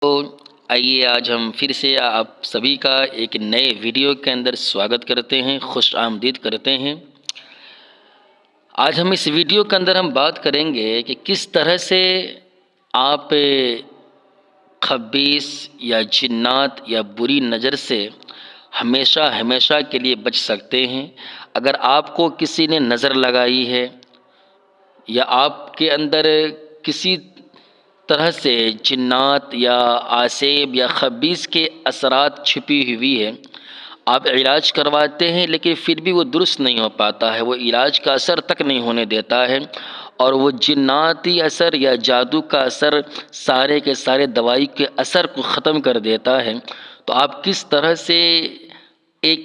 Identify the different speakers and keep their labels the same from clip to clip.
Speaker 1: तो आइए आज हम फिर से आप सभी का एक नए वीडियो के अंदर स्वागत करते हैं, खुश आमदीद करते हैं। आज हम इस वीडियो के अंदर हम बात करेंगे कि किस तरह से आप खबीस या जिन्नात या बुरी नज़र से हमेशा हमेशा के लिए बच सकते हैं। अगर आपको किसी ने नज़र लगाई है या आपके अंदर किसी तरह से जिन्नात या आसेब या खबीस के असरात छिपी हुई है, आप इलाज करवाते हैं लेकिन फिर भी वो दुरुस्त नहीं हो पाता है, वो इलाज का असर तक नहीं होने देता है और वो जिन्नाती असर या जादू का असर सारे के सारे दवाई के असर को ख़त्म कर देता है। तो आप किस तरह से एक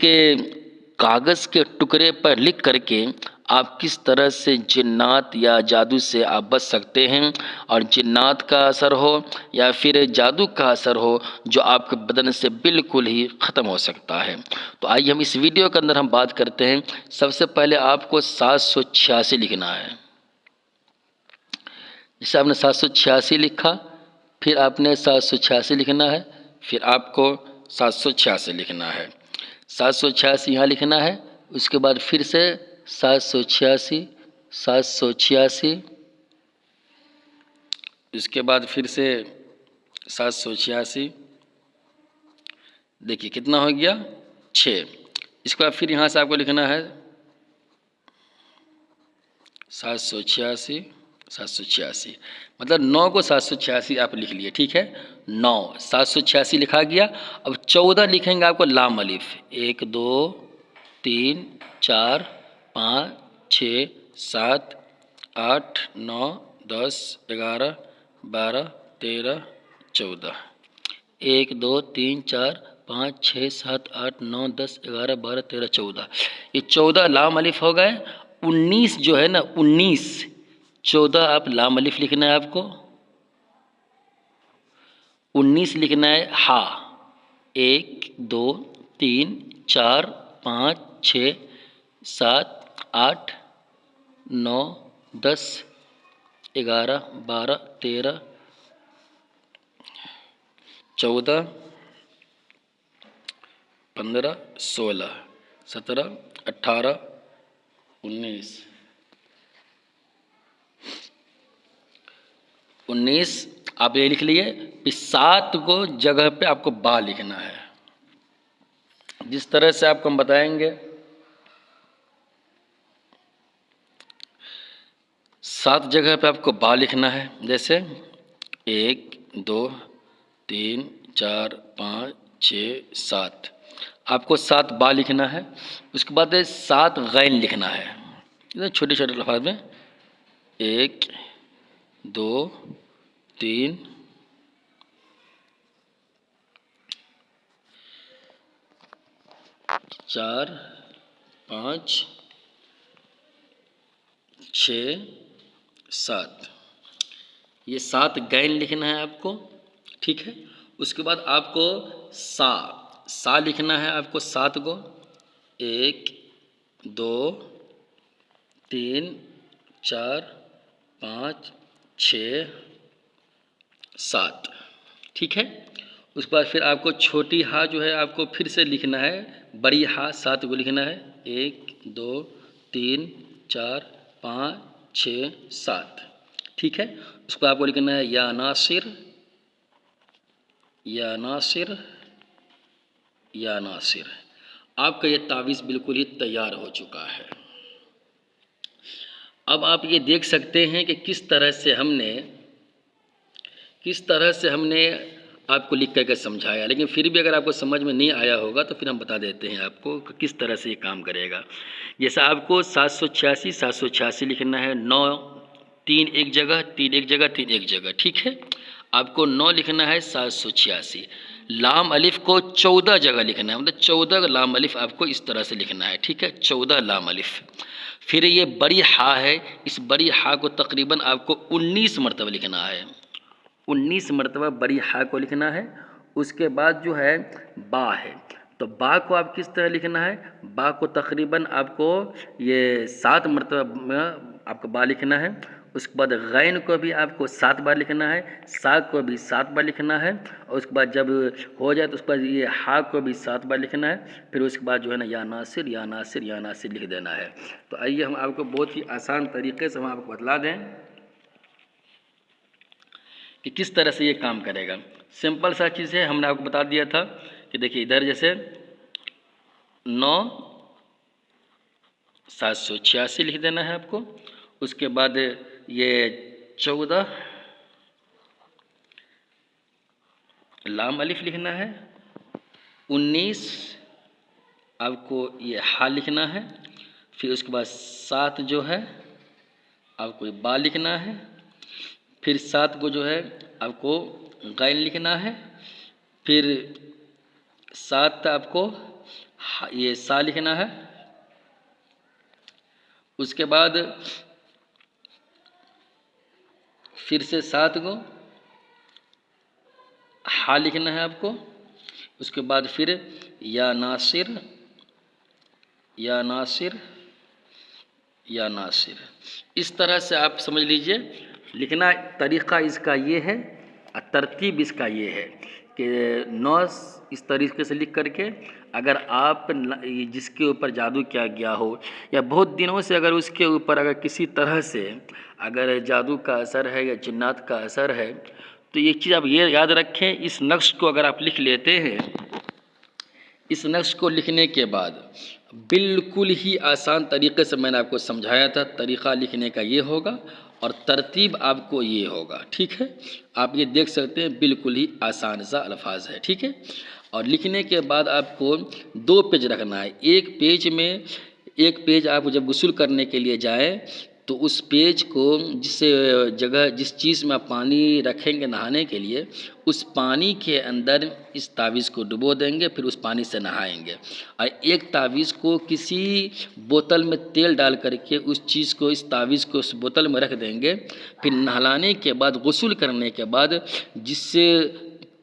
Speaker 1: कागज़ के टुकड़े पर लिख करके आप किस तरह से जिन्नात या जादू से आप बच सकते हैं, और जिन्नात का असर हो या फिर जादू का असर हो जो आपके बदन से बिल्कुल ही ख़त्म हो सकता है। तो आइए हम इस वीडियो के अंदर हम बात करते हैं। सबसे पहले आपको 786 लिखना है। जैसे आपने 786 लिखा, फिर आपने 786 लिखना है, फिर आपको 786 लिखना है। 786 यहाँ लिखना है, उसके बाद फिर से 786, 786, उसके बाद फिर से 786। देखिए कितना हो गया, 6। इसके बाद फिर यहाँ से आपको लिखना है 786, 786, मतलब 9 को 786 आप लिख लिए, ठीक है। 9 786 लिखा गया। अब 14 लिखेंगे आपको लाम अलिफ। 1 2 3 4 5 6 7 8 9 10 11 12 13 14। 1 2 3 4 5 6 7 8 9 10 11 12 13 14। ये 14 लाम अलिफ हो गए। 19 जो है ना, 19 14 आप लाम अलिफ लिखना है आपको। 19 लिखना है हा। 1 2 3 4 5 6 7 8 9 10 11 12 13 14 15 16 17 18 19। 19 आप ये लिख लिए। फिर 7 को जगह पे आपको बा लिखना है। जिस तरह से आपको हम बताएंगे, 7 जगह पे आपको बा लिखना है। जैसे 1 2 3 4 5 6 7, आपको 7 बा लिखना है। उसके बाद 7 गैन लिखना है, छोटे छोटे लफ्ज़ में। 1 2 3 4 5 6 7, ये 7 गैन लिखना है आपको, ठीक है। उसके बाद आपको सा लिखना है आपको 7 को। 1 2 3 4 5 6 7, ठीक है। उसके बाद फिर आपको छोटी हा जो है आपको फिर से लिखना है, बड़ी हा 7 को लिखना है। 1 2 3 4 5 6 7, ठीक है। उसको आपको लिखना है या नासिर, या नासिर, या नासिर। आपका ये तावीज़ बिल्कुल ही तैयार हो चुका है। अब आप ये देख सकते हैं कि किस तरह से हमने आपको लिख करके समझाया, लेकिन फिर भी अगर आपको समझ में नहीं आया होगा तो फिर हम बता देते हैं आपको कि किस तरह से ये काम करेगा। जैसे आपको 786 786 लिखना है। 9 3 एक जगह, 3 एक जगह, 3 एक जगह, ठीक है। आपको 9 लिखना है 786। लाम अलिफ को 14 जगह लिखना है, मतलब 14 लाम अलिफ आपको इस तरह से लिखना है, ठीक है। 14 लाम अलिफ। फिर ये बड़ी हा है, इस बड़ी हा को तकरीबन आपको 19 मरतबा लिखना है। 19 मरतबा बड़ी हा को लिखना है। उसके बाद जो है बा है, तो बा को आप किस तरह लिखना है, बा को तकरीबन आपको ये 7 मरतबा आपको बा लिखना है। उसके बाद गैन को भी आपको 7 बार लिखना है, सा को भी 7 बार लिखना है, और उसके बाद जब हो जाए तो उसके बाद ये हा को भी 7 बार लिखना है। फिर उसके बाद जो है ना या नासिर या नासिर या नासिर लिख देना है। तो आइए हम आपको बहुत ही आसान तरीके से हम आपको बतला दें कि किस तरह से ये काम करेगा। सिंपल सा चीज़ है, हमने आपको बता दिया था कि देखिए इधर जैसे 9,786 लिख देना है आपको। उसके बाद ये 14 लाम अलिफ लिखना है, 19 आपको ये हा लिखना है, फिर उसके बाद 7 जो है आपको ये बा लिखना है, फिर 7 को जो है आपको गैन लिखना है, फिर 7 आपको ये सा लिखना है, उसके बाद फिर से 7 को हा लिखना है आपको, उसके बाद फिर या नासिर या नासिर या नासिर। इस तरह से आप समझ लीजिए लिखना तरीक़ा इसका ये है, तरतीब इसका ये है कि 9 इस तरीके से लिख करके अगर आप जिसके ऊपर जादू किया गया हो या बहुत दिनों से अगर उसके ऊपर अगर किसी तरह से अगर जादू का असर है या जिन्नात का असर है, तो एक चीज़ आप ये याद रखें, इस नक्श को अगर आप लिख लेते हैं, इस नक्श को लिखने के बाद बिल्कुल ही आसान तरीके से मैंने आपको समझाया था, तरीक़ा लिखने का ये होगा और तरतीब आपको ये होगा। ठीक है, आप ये देख सकते हैं बिल्कुल ही आसान सा अल्फाज है। ठीक है, और लिखने के बाद आपको 2 पेज रखना है। एक पेज आप जब गुस्ल करने के लिए जाए तो उस पेज को जिस जगह जिस चीज़ में आप पानी रखेंगे नहाने के लिए, उस पानी के अंदर इस तावीज़ को डुबो देंगे, फिर उस पानी से नहाएंगे। और एक तावीज़ को किसी बोतल में तेल डाल करके उस चीज़ को इस तावीज़ को उस बोतल में रख देंगे। फिर नहलाने के बाद गुस्ल करने के बाद जिससे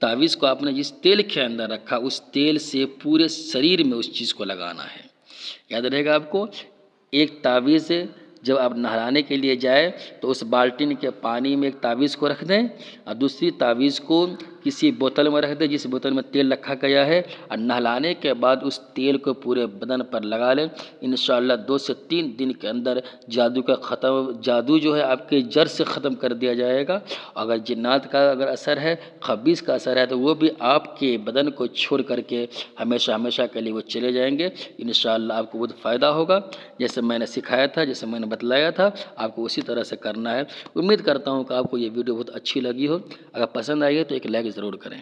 Speaker 1: तावीज़ को आपने जिस तेल के अंदर रखा उस तेल से पूरे शरीर में उस चीज़ को लगाना है। याद रहेगा आपको, एक तावीज़ जब आप नहलाने के लिए जाए तो उस बाल्टीन के पानी में एक तावीज़ को रख दें और दूसरी तावीज़ को किसी बोतल में रख दें जिस बोतल में तेल रखा गया है, और नहलाने के बाद उस तेल को पूरे बदन पर लगा लें। इंशाअल्लाह 2 से 3 दिन के अंदर जादू जो है आपके जड़ से ख़त्म कर दिया जाएगा। अगर जिन्नात का अगर असर है, खबीस का असर है, तो वो भी आपके बदन को छोड़ करके हमेशा हमेशा के लिए वो चले जाएंगे। इंशाअल्लाह आपको बहुत फ़ायदा होगा। जैसे मैंने सिखाया था, जैसे मैंने बतलाया था, आपको उसी तरह से करना है। उम्मीद करता हूँ कि आपको ये वीडियो बहुत अच्छी लगी हो। अगर पसंद आई है तो एक लाइक ज़रूर करें।